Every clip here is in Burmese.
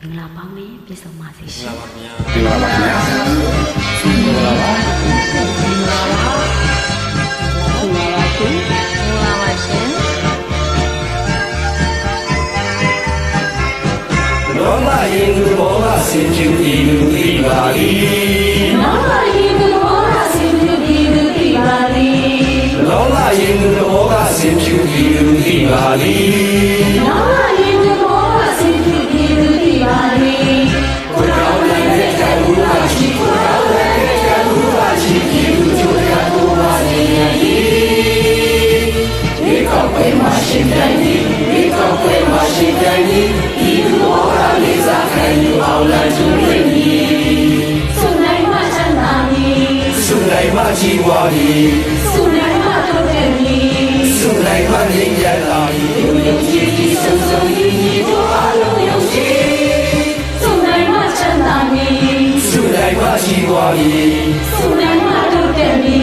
လာပါမယ်ပြည့်စုံပါစေရှင် ဒီလာပါခင်ဗျာဒီလာပါဒီလာပါလောကရင်သူဘောကဆင်ကျူဒီလူဒီပါလီလောကရင်သူဘောကဆင်ကျူဒီလူဒီပါလီလောကရင်သူဘောကဆင်ကျူဒီလူဒီပါလီလောကရင်သူဘောကဆင်ကျူဒီလူဒီပါလီကိုတော်လည်းတဲ့ကဘူပါရှိကိုတော်လည်းတဲ့ကဘူပါရှိဒီလူချိုရကိုပါနေရင်ဒီကောက်ပဲမှာရှင်တိုင်းဒီကောက်ပဲမှာရှင်တိုင်းဒီလူဘောကလေးစားခံယူအောင်လာကျူးနေပြီစုနိုင်မှချမ်းသာပြီစုနိုင်မှကြီးပွားပြီစုနိုင်မှတိုးတက်ပြီစုနိုင်မှငြိမ်းချမ်းသာပြီလူယုံကြည်ဒီစုံစုံညီညီတို့အားလုံးယုံကြည်စုနိုင်မှချမ်းသာပြီစုနိုင်မှကြီးပွားပြီစုနိုင်မှတိုးတက်ပြီ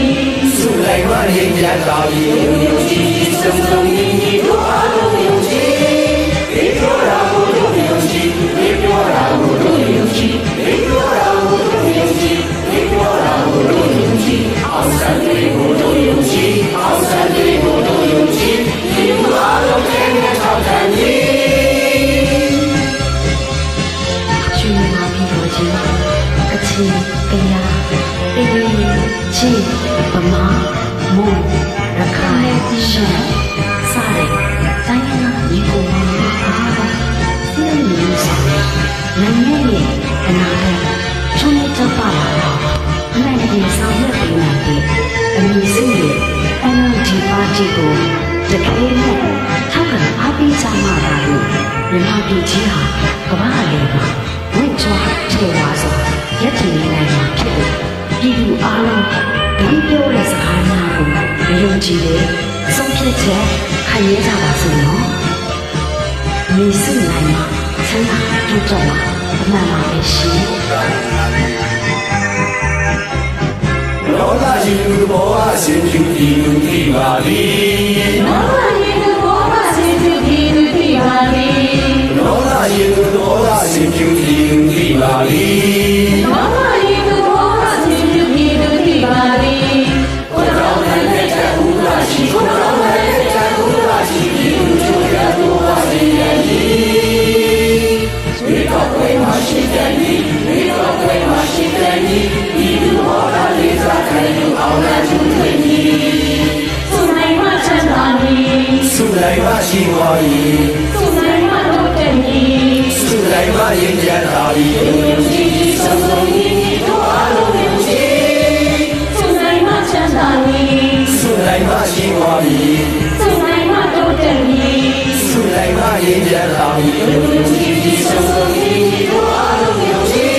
စုနိုင်မှငြိမ်းချမ်းသာပြီလူယုံကြည်ဒီစုံစုံညီညီတို့အားလုံးယုံကြည်ဒီပြောတာကိုတို့ယုံကြည်ဒီပြောတာကိုတို့ယုံကြည်ဒီပြောတာကိုတို့ယုံကြည်ဒီပြောတာကိုတို့ယုံကြည်အောင်စံတွေကိုတို့ယုံကြည်အောင်စံတွေကိုတို့ယုံကြည်ဒီလိုအားလုံးနဲ့ထောက်ခံရည်ရှင်မာပြည်တော်ကြီးကချင်ကယားအေးချင်းဗမာမွန်ရခိုင်ရှမ်းစတဲ့တိုင်းရင်းသားညီကိုမောင်နှမအားလုံးစီးရင်မျိုးဆောင်နိုင်ငံရဲ့အနာဂတ်ချုံးချပါလာတော့အနိုင်ကြီးဆောင်ရွက်ပေးနိုင်တဲ့အမည်စုရဲ့ NLD ပါတီကိုတကယ်နဲ့ထောက်ခံအားပေးကြမှာလားလို့မြန်မာပြည်ကြီးဟာကမ္ဘာလေးမှာဝင့်ကြွားထေဝါဆိုရက်တည်နေနိုင်မှာဖြစ်တယ်ပြည်သူအားလုံးဒီပြောတဲ့စကားများကိုမယုံကြည်တဲ့ဆုံးဖြတ်ချက်ခံရကြပါစို့နော်မြေစုနိုင်မှာဆန္ဒတူကြမှာအမှန်ပါပဲရှင်လောကကြီးလူဘောကဆင်ကျူဒီလူဒီပါလီလောကကြီးလူဘောကဆင်ကျူဒီလူဒီပါလီလောကကြီးလူဘောကဆင်ကျူဒီလူဒီပါလီလောကကြီးလူဘောကဆင်ကျူဒီလူဒီပါလီကိုတော်လည်းတဲ့ကဘူပါရှိကိုတော်လည်းတဲ့ကဘူပါရှိဒီလူချိုရကိုပါနေရင်ဒီကောက်ပဲမှာရှိတယ်ဒီကောက်ပဲမှာရှိတယ်ဒီလူဘောကလေးစားခံယူအောင်လာကျူးနေပြီစုနိုင်မှချမ်းသာပြီစုနိုင်မှရှိသွားပြီစုနိုင်မှတိုးတက်ပြီစုနိုင်မှရင်ကျန်သာပြီလူယုံကြည်စုံစုံညီညီတို့အားလုံးယုံကြည်စုနိုင်မှချမ်းသာပြီစုနိုင်မှရှိသွားပြီစုနိုင်မှတိုးတက်ပြီစုနိုင်မှရင်ကျန်သာပြီလူယုံကြည်စုံစုံညီညီတို့အားလုံးယုံကြည်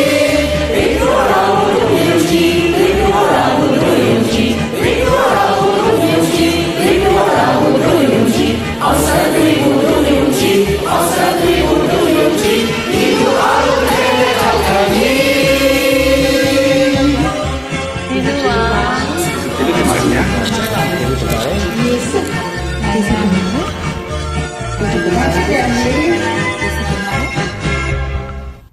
ဒီလိုရာကိုယုံကြည်ဒီလိုရာကိုယုံကြည်ဒီလိုရာကိုယုံကြည်ဒီလိုရာကိုယုံကြည်အောင်စံတွေကိုယုံကြည်အောင်စံတွေကိုယုံကြည်ဒီလိုအားလုံးနဲ့ထောက်ခံရည်ဒီလိုပါဒီလိုပါညာဒီစက်ဒီစက်နော်ဒီလိုပါ